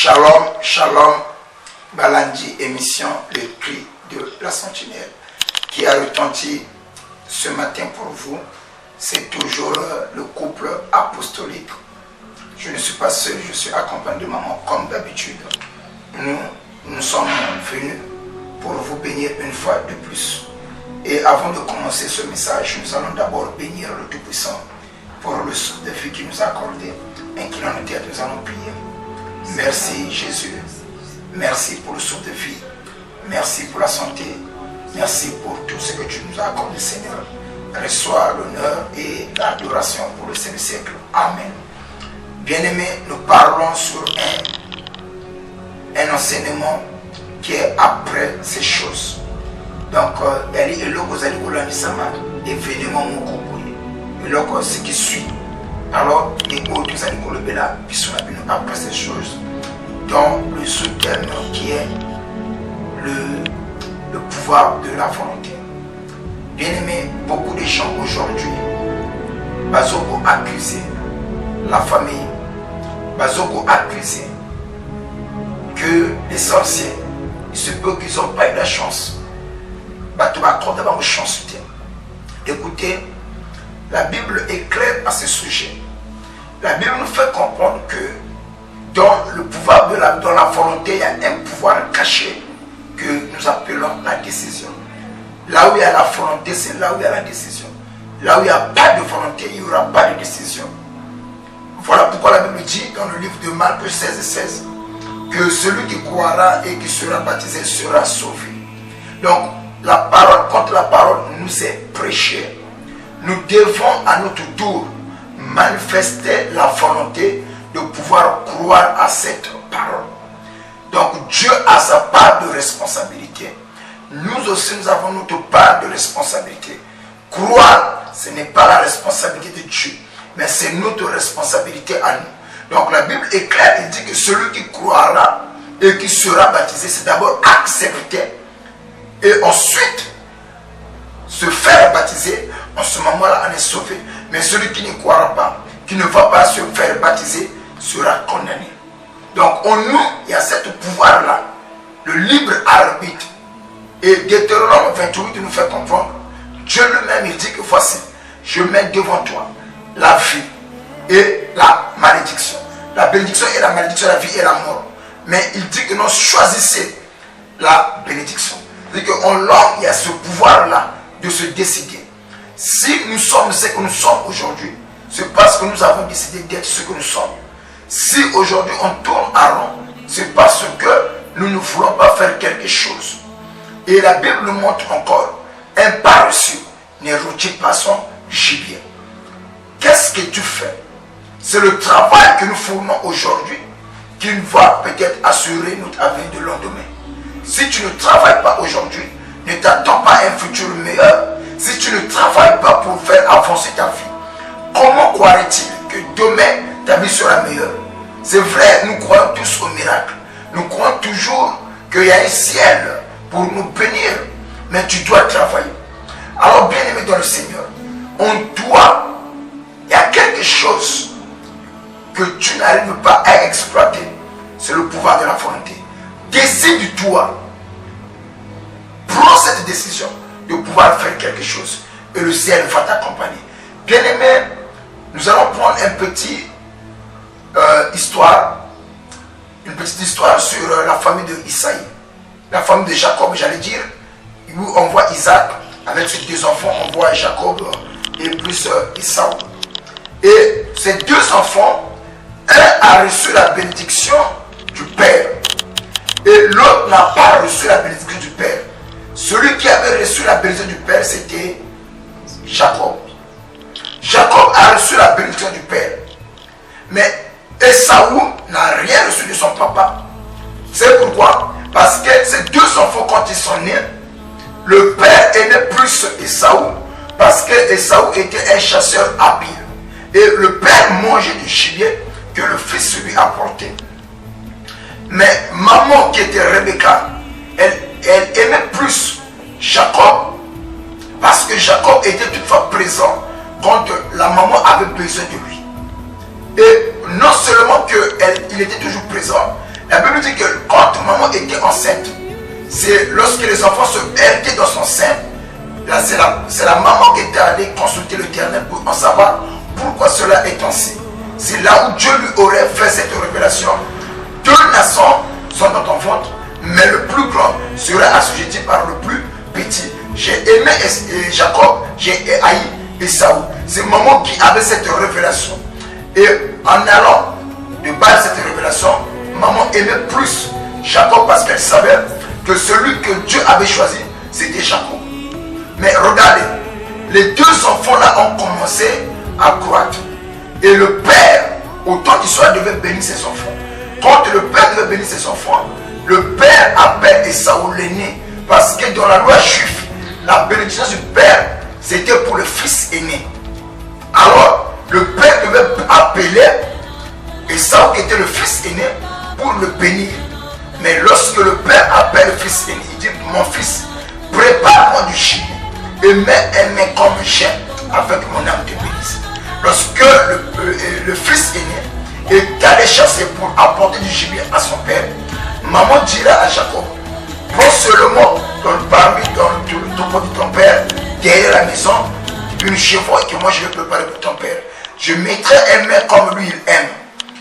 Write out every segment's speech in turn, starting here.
Shalom, shalom, Balandi, émission Le Cri de la Sentinelle qui a retenti ce matin pour vous. C'est toujours le couple apostolique. Je ne suis pas seul, je suis accompagné de maman comme d'habitude. Nous sommes venus pour vous bénir une fois de plus. Et avant de commencer ce message, nous allons d'abord bénir le Tout-Puissant pour le souffle de vie qu'il nous a accordé. Inclinons nos têtes, nous allons prier. Merci Jésus. Merci pour le souffle de vie. Merci pour la santé. Merci pour tout ce que tu nous as accordé, Seigneur. Reçois l'honneur et l'adoration pour le siècle. Amen. Bien-aimés, nous parlons sur un enseignement qui est après ces choses. Donc, elle est logo zalikula misama événement moko et logo ce qui suit. Alors, les autres zalikula bela bisona bino après ces choses, dans le sous-thème qui est le pouvoir de la volonté. Bien-aimés, beaucoup de gens aujourd'hui bazoko accuser la famille, bazoko accuser que les sorciers, il se peut qu'ils n'ont pas eu la chance. Écoutez, la Bible est claire à ce sujet. La Bible nous fait comprendre que dans le pouvoir dans la volonté, il y a un pouvoir caché que nous appelons la décision. Là où il y a la volonté, c'est là où il y a la décision. Là où il n'y a pas de volonté, il n'y aura pas de décision. Voilà pourquoi la Bible dit dans le livre de Marc 16:16 que celui qui croira et qui sera baptisé sera sauvé. Donc, la parole contre la parole nous est prêchée. Nous devons à notre tour manifester la volonté de pouvoir croire à cette parole. Donc Dieu a sa part de responsabilité. Nous aussi nous avons notre part de responsabilité. Croire, ce n'est pas la responsabilité de Dieu, mais c'est notre responsabilité à nous. Donc la Bible est claire, elle dit que celui qui croira et qui sera baptisé, c'est d'abord accepter. Et ensuite, se faire baptiser, en ce moment-là, on est sauvé. Mais celui qui ne croira pas, qui ne va pas se faire baptiser, sera condamné. Donc, en nous, il y a ce pouvoir-là, le libre arbitre. Et Deutéronome 28 nous fait comprendre, Dieu lui-même, il dit que voici, je mets devant toi la vie et la malédiction. La bénédiction et la malédiction, la vie et la mort. Mais il dit que nous choisissons la bénédiction. C'est-à-dire qu'en l'homme, il y a ce pouvoir-là de se décider. Si nous sommes ce que nous sommes aujourd'hui, c'est parce que nous avons décidé d'être ce que nous sommes. Si aujourd'hui on tourne à rond, c'est parce que nous ne voulons pas faire quelque chose. Et la Bible nous montre encore, un paresseux ne retire pas son gibier. Qu'est-ce que tu fais? C'est le travail que nous fournissons aujourd'hui qui va peut-être assurer notre avenir de lendemain. Si tu ne travailles pas aujourd'hui, ne t'attends pas à un futur meilleur. Si tu ne travailles pas pour faire avancer ta vie, comment croirait-il que demain ta vie sera meilleure? C'est vrai, nous croyons tous au miracle. Nous croyons toujours qu'il y a un ciel pour nous bénir. Mais tu dois travailler. Alors bien aimé dans le Seigneur, il y a quelque chose que tu n'arrives pas à exploiter. C'est le pouvoir de la volonté. Décide-toi, prends cette décision de pouvoir faire quelque chose et le ciel va t'accompagner. Bien aimé, nous allons prendre une petite histoire sur la famille de Isaïe, la famille de Jacob, j'allais dire, où on voit Isaac avec ses deux enfants, on voit Jacob et plus Isaou. Et ces deux enfants, un a reçu la bénédiction du Père. Et l'autre n'a pas reçu la bénédiction du Père. Celui qui avait reçu la bénédiction du Père, c'était Jacob. Jacob a reçu la bénédiction du Père. Mais Esaü n'a rien reçu de son papa. C'est pourquoi? Parce que ces deux enfants, quand ils sont nés, le père aimait plus Esaü. Parce que Esaü était un chasseur habile. Et le père mangeait du gibier que le fils lui apportait. Mais maman qui était Rebecca, elle aimait plus Jacob parce que Jacob était toutefois présent quand la maman avait besoin de lui. Et non seulement qu'il était toujours présent, La Bible dit que quand maman était enceinte, c'est lorsque les enfants se heurtaient dans son sein, c'est la maman qui était allée consulter l'Éternel pour en savoir pourquoi cela est ainsi. C'est là où Dieu lui aurait fait cette révélation. 2 nations sont dans ton ventre, mais le plus grand sera assujetti par le plus petit. J'ai aimé Jacob, j'ai haï Esaü. C'est maman qui avait cette révélation. Et en allant de base cette révélation, maman aimait plus Jacob parce qu'elle savait que celui que Dieu avait choisi, c'était Jacob. Mais regardez, les 2 enfants-là ont commencé à croître. Et le père, autant qu'il soit, devait bénir ses enfants. Quand le père devait bénir ses enfants, le père appelle Esaü l'aîné. Parce que dans la loi juive, la bénédiction du père, c'était pour le fils aîné. Alors, le père devait appeler Esaü, qui était le fils aîné, pour le bénir. Mais lorsque le père appelle le fils aîné, il dit, mon fils, prépare-moi du gibier et mets un main comme chien afin que mon âme te bénisse. Lorsque le fils aîné est allé chasser pour apporter du gibier à son père, maman dira à Jacob, prends seulement dans le troupeau de ton père, derrière la maison, une chèvre que moi je vais préparer pour ton père. Je mettrai un main comme lui il aime,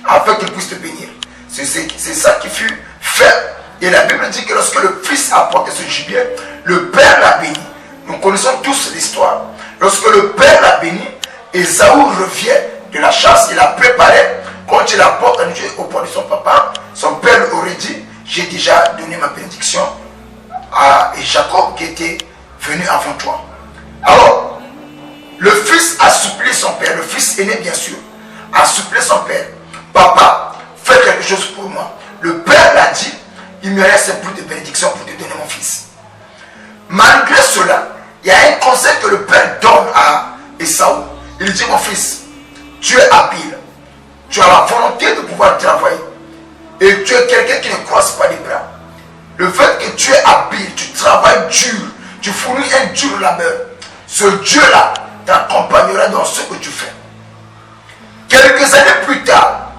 afin qu'il puisse te bénir. C'est ça qui fut fait. Et la Bible dit que lorsque le fils a apporté ce gibier, le père l'a béni. Nous connaissons tous l'histoire. Lorsque le père l'a béni, Esaü revient de la chasse, il a préparé. Quand il apporte la nourriture au point de son papa, son père lui aurait dit, j'ai déjà donné ma bénédiction à Jacob qui était venu avant toi. Alors, le fils a supplié son père, le fils aîné bien sûr, a supplié son père, papa, fais quelque chose pour moi. Le père l'a dit, il me reste plus de bénédiction pour te donner mon fils. Malgré cela, il y a un conseil que le père donne à Esaü. Il dit, mon fils, tu es habile, tu as la volonté de pouvoir travailler et tu es quelqu'un qui ne croise pas les bras. Le fait que tu es habile, tu travailles dur, tu fournis un dur labeur, ce Dieu-là t'accompagnera dans ce que tu fais. Quelques années plus tard,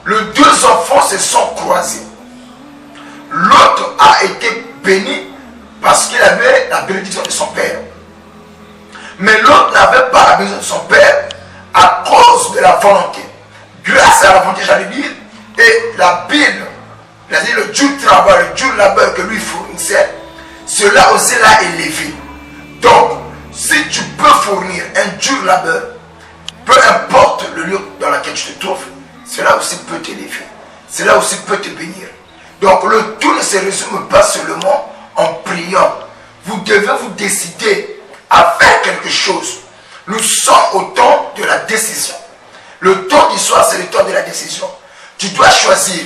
les 2 enfants se sont croisés. L'autre a été béni parce qu'il avait la bénédiction de son père. Mais l'autre n'avait pas la bénédiction de son père à cause de la volonté. Grâce à la volonté, j'allais dire, et la Bible, c'est-à-dire le dur travail, le dur labeur que lui fournissait, cela aussi l'a élevé. Donc, si tu peux fournir un dur labeur, peu importe le lieu dans lequel tu te trouves, cela aussi peut t'élever. Cela aussi peut te bénir. Donc, le tout ne se résume pas seulement en priant. Vous devez vous décider à faire quelque chose. Nous sommes au temps de la décision. Le temps du soir, c'est le temps de la décision. Tu dois choisir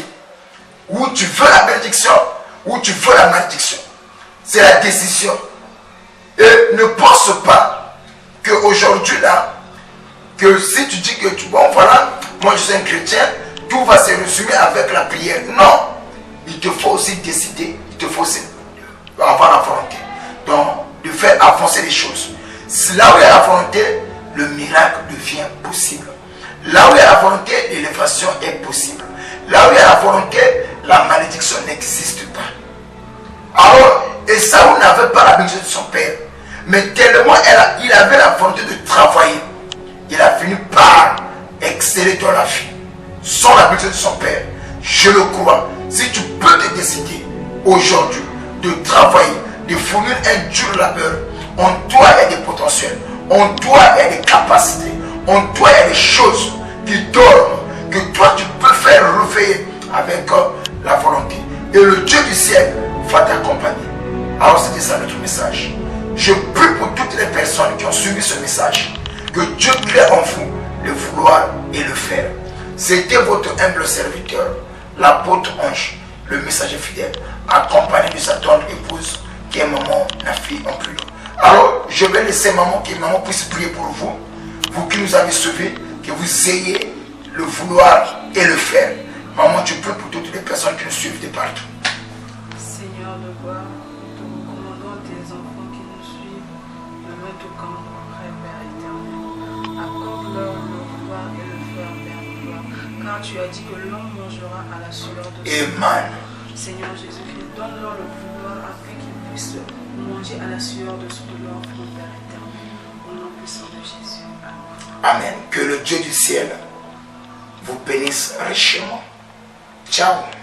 où tu veux la bénédiction, où tu veux la malédiction. C'est la décision. Et ne pense pas qu'aujourd'hui là, que si tu dis que bon voilà, moi je suis un chrétien, tout va se résumer avec la prière. Non, il te faut aussi décider, il te faut aussi avoir la volonté. Donc, de faire avancer les choses. Là où il y a la volonté, le miracle devient possible. Là où il y a la volonté, l'élévation est possible. Là où il y a la volonté, la malédiction n'existe pas. Alors, Esaü n'avait pas la bénédiction de son père, mais tellement il avait la volonté de travailler, il a fini par exceller dans la vie, sans la bénédiction de son père. Je le crois. Si tu peux te décider aujourd'hui de travailler, de fournir un dur labeur, en toi il y a des potentiels, en toi il y a des capacités, en toi il y a des choses qui dorment, que toi tu peux faire réveiller avec la volonté. Et le Dieu du ciel va t'accompagner. Alors c'était ça notre message. Je prie pour toutes les personnes qui ont suivi ce message, que Dieu crée en vous le vouloir et le faire. C'était votre humble serviteur, l'apôtre Ange, le messager fidèle, accompagné de sa tendre épouse, qui est maman, la fille en plus. Alors, je vais laisser maman puisse prier pour vous, vous qui nous avez sauvés, que vous ayez le vouloir et le faire. Maman, tu pries pour toutes les personnes qui nous suivent de partout. Seigneur de gloire, nous te recommandons tes enfants qui nous suivent, de notre camp, Père éternel. Accorde-leur le vouloir et le faire, Père de gloire, car tu as dit que l'homme mangera à la sueur de son Amen. Seigneur Jésus-Christ, donne-leur le pouvoir afin qu'ils puissent manger à la sueur de leur front, Père éternel. Au nom puissant de Jésus. Amen. Amen. Que le Dieu du ciel vous bénisse richement. Ciao.